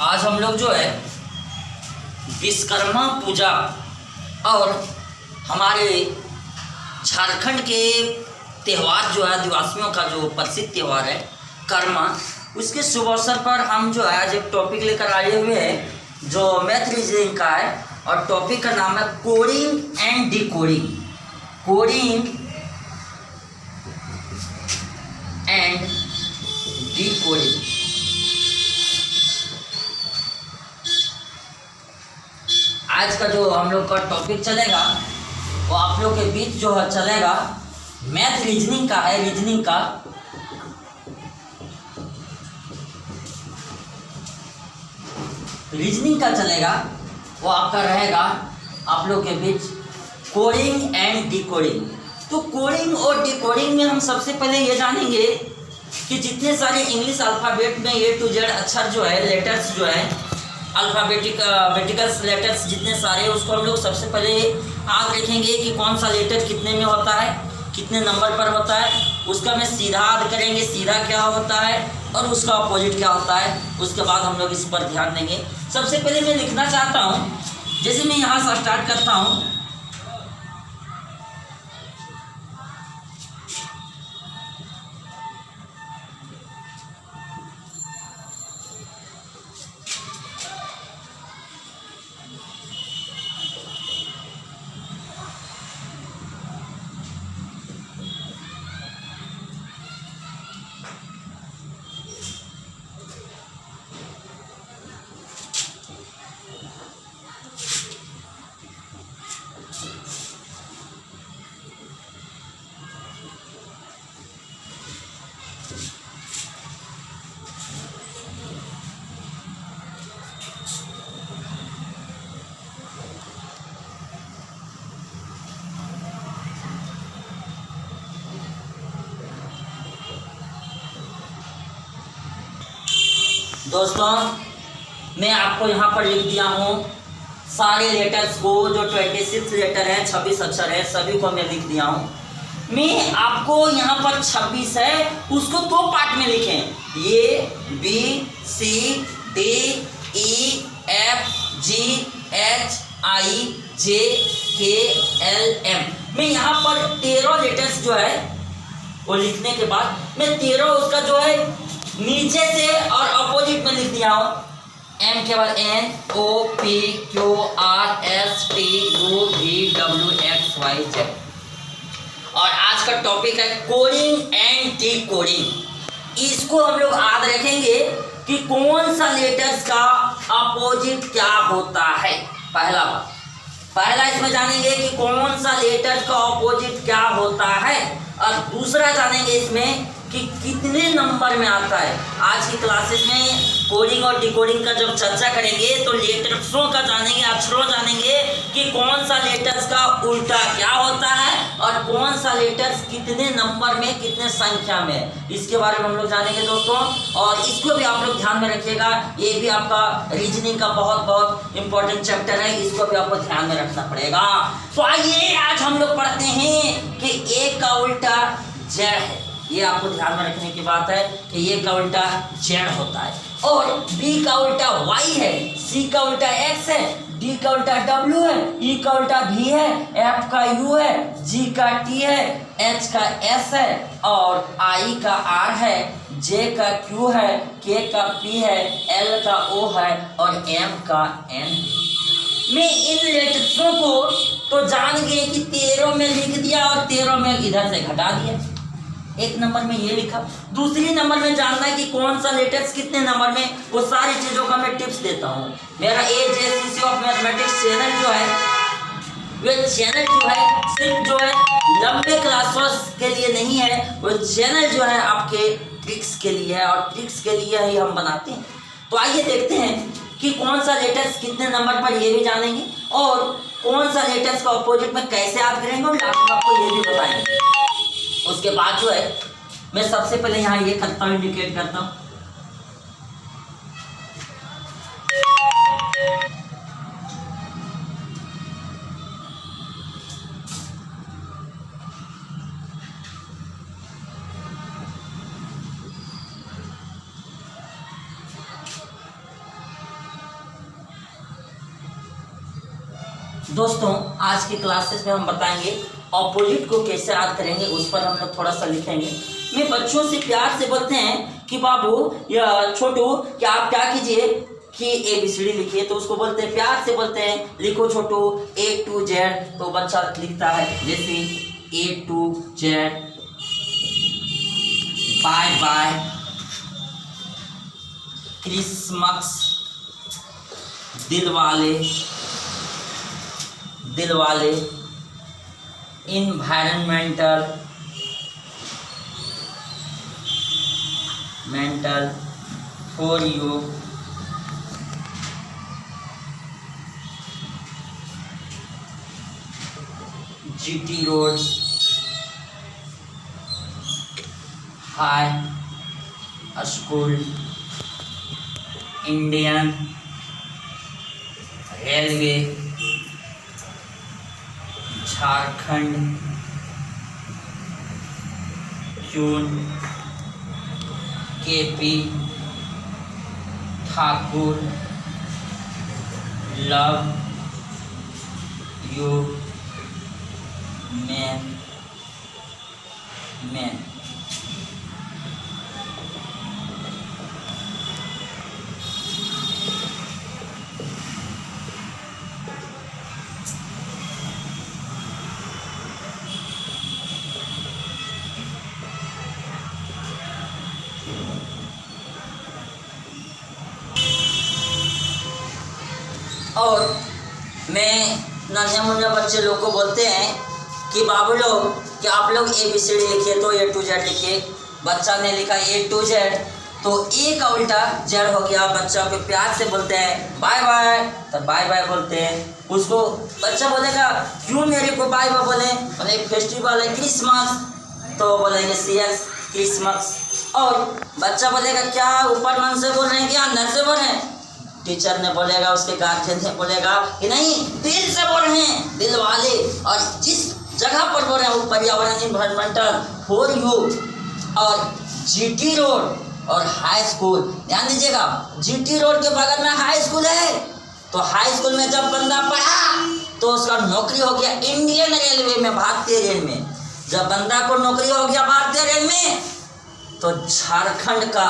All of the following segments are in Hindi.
आज हम लोग जो है विश्वकर्मा पूजा और हमारे झारखंड के त्यौहार जो है आदिवासियों का जो प्रसिद्ध त्यौहार है कर्मा, उसके शुभ अवसर पर हम जो है आज एक टॉपिक लेकर आए हुए हैं जो मैथ रीजनिंग का है। और टॉपिक का नाम है coding and decoding. Coding and decoding. आज का जो हम लोग का टॉपिक चलेगा वो आप लोग के बीच जो है चलेगा मैथ रीजनिंग का है। रीजनिंग का चलेगा वो आपका रहेगा आप लोग के बीच कोडिंग एंड डिकोडिंग। तो कोडिंग और डिकोडिंग में हम सबसे पहले ये जानेंगे कि जितने सारे इंग्लिश अल्फ़ाबेट में A to Z अक्षर जो है, लेटर्स जो है, अल्फ़ाबेटिकल्स लेटर्स जितने सारे, उसको हम लोग सबसे पहले याद रखेंगे कि कौन सा लेटर कितने में होता है, कितने नंबर पर होता है। उसका मैं सीधा याद करेंगे, सीधा क्या होता है और उसका अपोजिट क्या होता है। उसके बाद हम लोग इस पर ध्यान देंगे। सबसे पहले मैं लिखना चाहता हूँ, जैसे मैं यहाँ से स्टार्ट करता हूँ। दोस्तों, मैं आपको यहाँ पर लिख दिया हूँ सारे लेटर्स को, जो 26 लेटर हैं, 26 अक्षर है, सभी को मैं लिख दिया हूँ। मैं आपको यहाँ पर 26 है उसको दो पार्ट में लिखें, A B C D E F G H I J K L M। मैं यहाँ पर 13 लेटर्स जो है वो लिखने के बाद मैं 13 उसका जो है नीचे से और अपोजिट में लिख दिया हूँ। M के बाद N O P Q R S T U V W X Y Z। और आज का टॉपिक है कोडिंग एंड डिकोडिंग। इसको हम लोग याद रखेंगे कि कौन सा लेटर्स का अपोजिट क्या होता है। पहला इसमें जानेंगे कि कौन सा लेटर का अपोजिट क्या होता है, और दूसरा जानेंगे इसमें कि कितने नंबर में आता है। आज की क्लासेस में कोडिंग और डिकोडिंग का जब चर्चा करेंगे तो लेटर्सों का जानेंगे, अक्षरों जानेंगे कि कौन सा लेटर्स का उल्टा क्या होता है और कौन सा लेटर्स कितने नंबर में, कितने संख्या में, इसके बारे में हम लोग जानेंगे दोस्तों। और इसको भी आप लोग ध्यान में रखिएगा, ये भी आपका रीजनिंग का बहुत इंपॉर्टेंट चैप्टर है, इसको भी आपको ध्यान में रखना पड़ेगा। तो आइए आज हम लोग पढ़ते हैं कि A का उल्टा Z है। ये आपको ध्यान में रखने की बात है कि ये का उल्टा Z होता है, और B का उल्टा Y है, C का उल्टा X है, D का उल्टा W है, E का उल्टा V है, F का U है, G का T है, H का S है, और I का R है, J का Q है, K का P है, L का O है और M का N। मैं इन लेटर्सों को तो जान गए कि 13 में लिख दिया और 13 में इधर से घटा दिया। एक नंबर में ये लिखा, दूसरी नंबर में जानना है कि कौन सा लेटर्स कितने नंबर में, वो सारी चीज़ों का मैं टिप्स देता हूँ। मेरा AJCC ऑफ मैथमेटिक्स चैनल जो है, वो चैनल जो है सिर्फ जो है लंबे क्लासेस के लिए नहीं है, वो चैनल जो है आपके ट्रिक्स के लिए है, और ट्रिक्स के लिए ही हम बनाते हैं। तो आइए देखते हैं कि कौन सा लेटर्स कितने नंबर पर, ये भी जानेंगे, और कौन सा लेटर्स का अपोजिट में कैसे याद करेंगे, और लास्ट में आपको ये भी बताएंगे। उसके बाद जो है मैं सबसे पहले यहाँ ये करता हूँ, इंडिकेट करता हूँ। दोस्तों आज की क्लासेस में हम बताएंगे ऑपोजिट को कैसे याद करेंगे, उस पर हम लोग थोड़ा सा लिखेंगे। मैं बच्चों से प्यार से बोलते हैं कि बाबू या छोटू कि आप क्या कीजिए कि ABCD लिखिए, तो उसको बोलते हैं, प्यार से बोलते हैं लिखो छोटू A to Z, तो बच्चा लिखता है जैसे A to Z, bye bye, Christmas, Dilwale, Dilwale, environmental, mental, for you, GT road, high school, Indian railway, Jharkhand, June, KP Thakur, love you man, man. और मैं नन्हे मुन्ने बच्चे लोग को बोलते हैं कि बाबू लोग कि आप लोग ABCD लिखिए, तो A to Z लिखिए। बच्चा ने लिखा A to Z, तो A का उल्टा Z हो गया। बच्चा को प्यार से बोलते हैं बाय बाय, तो बाय बाय बोलते हैं। उसको बच्चा बोलेगा क्यों मेरे को बाय बाय बोले, बोले फेस्टिवल है क्रिसमस, तो बोलेंगे CS क्रिसमस। और बच्चा बोलेगा क्या ऊपर मन से बोल रहे हैं क्या अंदर से बोल रहे हैं, टीचर ने बोलेगा, उसके गार्जियन ने बोलेगा कि नहीं दिल से बोल रहे हैं, दिल वाले। और जिस जगह पर बोल रहे हैं वो पर्यावरण इन्वायरमेंटल, फॉर यू, और GT रोड और हाई स्कूल। ध्यान दीजिएगा GT रोड के बगल में हाई स्कूल है, तो हाई स्कूल में जब बंदा पढ़ा तो उसका नौकरी हो गया इंडियन रेलवे में, भारतीय रेल में। जब बंदा को नौकरी हो गया भारतीय रेल में, तो झारखंड का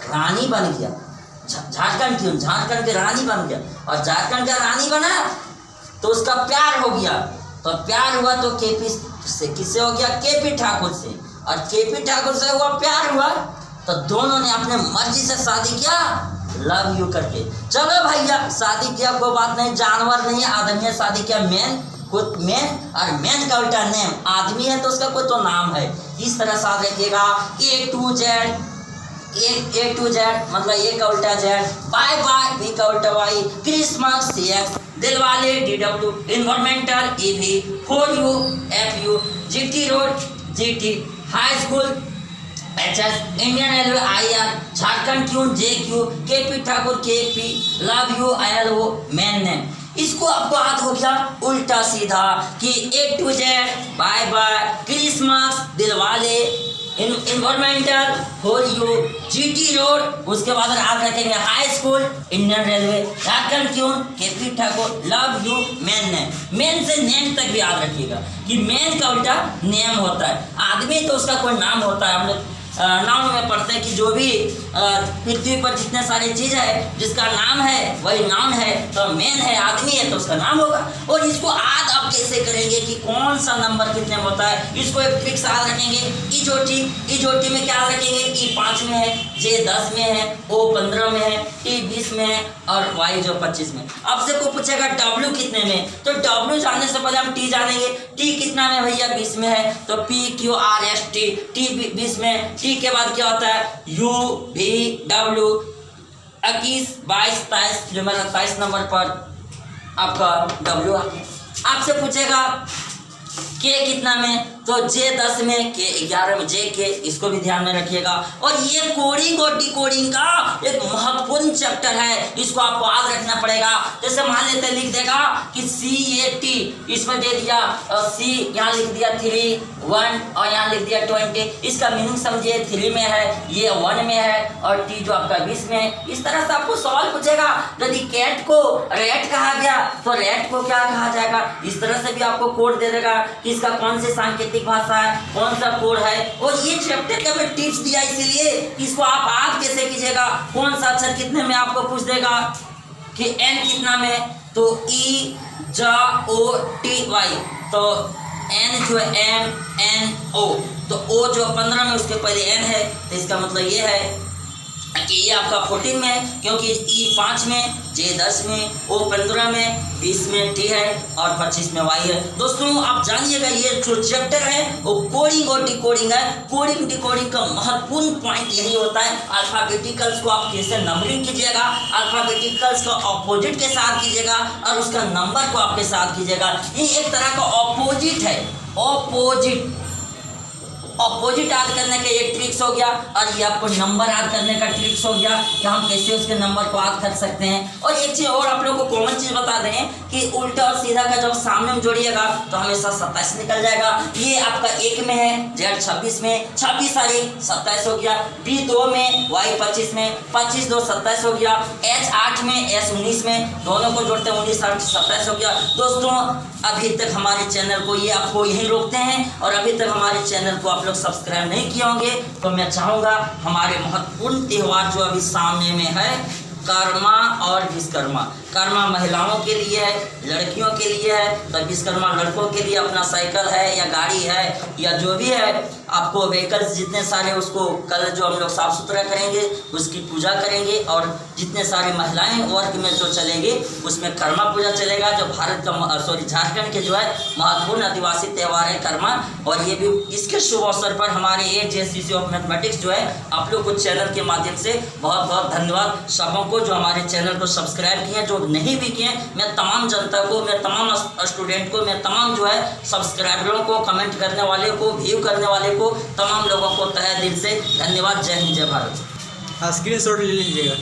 रानी बन गया। झारखंड की रानी बन गया, और झारखंड का रानी बना तो उसका प्यार हो गया। तो प्यार हुआ तो KP से किससे हो गया, KP ठाकुर से, और KP ठाकुर से हुआ प्यार हुआ, तो दोनों ने अपने मर्जी से शादी किया, लव यू करके। चलो भैया शादी किया, कोई बात नहीं, जानवर नहीं आदमी है, शादी किया, मैन खुद मैन, और मैन का उल्टा नेम, आदमी है तो उसका कोई तो नाम है। इस तरह साथ रखिएगा A to Z मतलब A का उल्टा Z, बाय बाय B का उल्टा Y, Christmas CX, Dilwale DW, environmental EV, for you FU, GT road GT, high school HS, Indian railway IR, Jharkhand tune JQ, KP Thakur KP, love you ILO, man name. इसको आपको याद हो गया उल्टा सीधा कि A to Z, bye bye, Christmas, Dilwale, environmental, for you, GT road, उसके बाद याद रखेंगे high school, Indian railway, Jharkhand tune, KP Thakur, love you, man name. Man से नेम तक भी याद रखिएगा कि मैन का उल्टा नेम होता है, आदमी तो उसका कोई नाम होता है। हम लोग नाउन में पढ़ते हैं कि जो भी पृथ्वी पर जितने सारी चीज़ है जिसका नाम है वही नाउन है, तो मैन है आदमी है तो उसका नाम होगा। और इसको याद आप कैसे करेंगे कि कौन सा नंबर कितने में होता है, इसको एक ट्रिक्स याद रखेंगे। ई में क्या रखेंगे, E 5 में है, J 10 में है, O 15 में है, T 20 में है, और Y जो 25 में। अब से को पूछेगा W कितने में, तो W जानने से पहले हम T जानेंगे। T कितना में भैया 20 में है, तो P Q R S T, T 20 में। T के बाद क्या होता है U V W, 21 22 23, जो मेरा 23 नंबर पर आपका W आपसे पूछेगा के कितना में, तो जे 10 में, के 11 में, जे के, इसको भी ध्यान में रखिएगा। और ये कोडिंग और डिकोडिंग का एक महत्वपूर्ण चैप्टर है, इसको आपको याद रखना पड़ेगा। जैसे मान लेते हैं, लिख देगा कि CAT, इसमें दे दिया C, यहाँ लिख दिया 3 1 और यहाँ लिख दिया 20, इसका मीनिंग समझिए 3 में है, ये 1 में है और T जो आपका 20 में है। इस तरह से आपको सवाल पूछेगा। यदि कैट को रेट कहा गया तो रेट को क्या कहा जाएगा, इस तरह से भी आपको कोड दे देगा कि इसका कौन सी सांकेतिक भाषा है, कौन सा कोड है। और ये चैप्टर का मैं टिप्स दिया इसीलिए इसको आप कैसे कीजिएगा, कौन सा अक्षर कितने में आपको पूछ देगा कि N कितना में, तो EJOTY, तो N जो है MNO, तो O जो 15 में उसके पहले N है, तो इसका मतलब ये है कि ये आपका 14 में है, क्योंकि E 5 में, J 10 में, O 15 में, 20 में T है और 25 में Y है। दोस्तों आप जानिएगा ये जो चैप्टर है वो कोडिंग और डिकोडिंग है। कोडिंग डिकोडिंग का महत्वपूर्ण पॉइंट यही होता है, अल्फाबेटिकल्स को आप कैसे नंबरिंग कीजिएगा, अल्फाबेटिकल्स को ऑपोजिट के साथ कीजिएगा और उसका नंबर को आपके साथ कीजिएगा। ये एक तरह का ऑपोजिट है, ऑपोजिट याद करने का एक ट्रिक्स हो गया, और ये आपको नंबर याद करने का ट्रिक्स हो गया कि हम कैसे उसके नंबर को याद कर सकते हैं। और एक चीज़ और आप लोगों को कॉमन चीज़ बता दें कि उल्टा और सीधा का जब सामने में जोड़िएगा तो हमेशा 27 निकल जाएगा। ये आपका 1 में है, Z 26 में, 26 सारी 27 हो गया, B 2 में, Y 25 में, 25 2 27 हो गया, H 8 में, S 19 में, दोनों को जोड़ते हैं 19 8 27 हो गया। दोस्तों अभी तक हमारे चैनल को ये आपको यहीं रोकते हैं, और अभी तक हमारे चैनल को आप लोग सब्सक्राइब नहीं किए होंगे तो मैं चाहूँगा हमारे महत्वपूर्ण त्यौहार जो अभी सामने में है, कर्मा और विश्वकर्मा। कर्मा महिलाओं के लिए है, लड़कियों के लिए है, तो विश्वकर्मा लड़कों के लिए अपना साइकिल है या गाड़ी है या जो भी है, आपको व्हीकल्स जितने सारे उसको कल जो हम लोग साफ़ सुथरा करेंगे उसकी पूजा करेंगे, और जितने सारे महिलाएं वर्ग में जो चलेंगे उसमें कर्मा पूजा चलेगा, जो भारत का झारखंड के जो है महत्वपूर्ण आदिवासी त्यौहार है कर्मा। और ये भी इसके शुभ अवसर पर हमारे AJCC ऑफ मैथमेटिक्स जो है आप लोग को चैनल के माध्यम से बहुत बहुत धन्यवाद सबों को जो हमारे चैनल को सब्सक्राइब किए, जो नहीं भी किए। मैं तमाम जनता को, मैं तमाम स्टूडेंट को, मैं तमाम जो है सब्सक्राइबरों को, कमेंट करने वाले को, व्यू करने वाले को, तमाम लोगों को तहे दिल से धन्यवाद। जय हिंद, जय भारत। हाँ, स्क्रीनशॉट ले लीजिएगा।